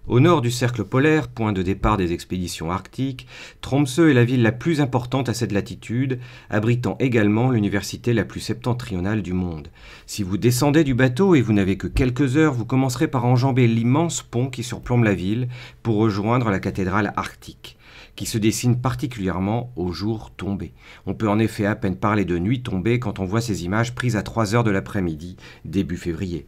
Au nord du cercle polaire, point de départ des expéditions arctiques, Tromsø est la ville la plus importante à cette latitude, abritant également l'université la plus septentrionale du monde. Si vous descendez du bateau et vous n'avez que quelques heures, vous commencerez par enjamber l'immense pont qui surplombe la ville pour rejoindre la cathédrale arctique, qui se dessine particulièrement au jour tombé. On peut en effet à peine parler de nuit tombée quand on voit ces images prises à 3 heures de l'après-midi, début février.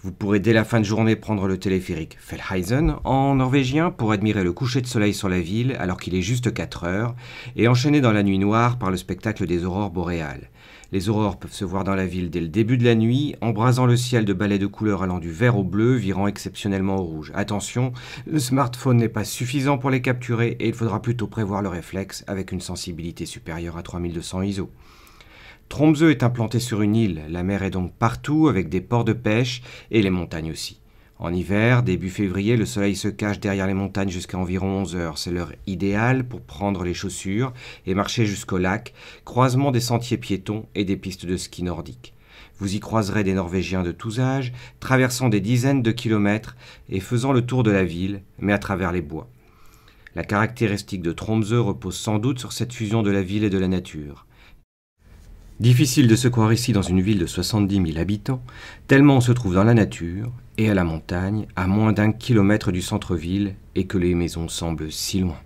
Vous pourrez dès la fin de journée prendre le téléphérique Fjellheisen en norvégien pour admirer le coucher de soleil sur la ville alors qu'il est juste 4 heures et enchaîner dans la nuit noire par le spectacle des aurores boréales. Les aurores peuvent se voir dans la ville dès le début de la nuit, embrasant le ciel de balais de couleurs allant du vert au bleu, virant exceptionnellement au rouge. Attention, le smartphone n'est pas suffisant pour les capturer et il faudra plutôt prévoir le réflexe avec une sensibilité supérieure à 3200 ISO. Tromsø est implanté sur une île, la mer est donc partout avec des ports de pêche et les montagnes aussi. En hiver, début février, le soleil se cache derrière les montagnes jusqu'à environ 11 heures. C'est l'heure idéale pour prendre les chaussures et marcher jusqu'au lac, croisement des sentiers piétons et des pistes de ski nordiques. Vous y croiserez des Norvégiens de tous âges, traversant des dizaines de kilomètres et faisant le tour de la ville, mais à travers les bois. La caractéristique de Tromsø repose sans doute sur cette fusion de la ville et de la nature. Difficile de se croire ici dans une ville de 70 000 habitants, tellement on se trouve dans la nature et à la montagne, à moins d'1 kilomètre du centre-ville, et que les maisons semblent si loin.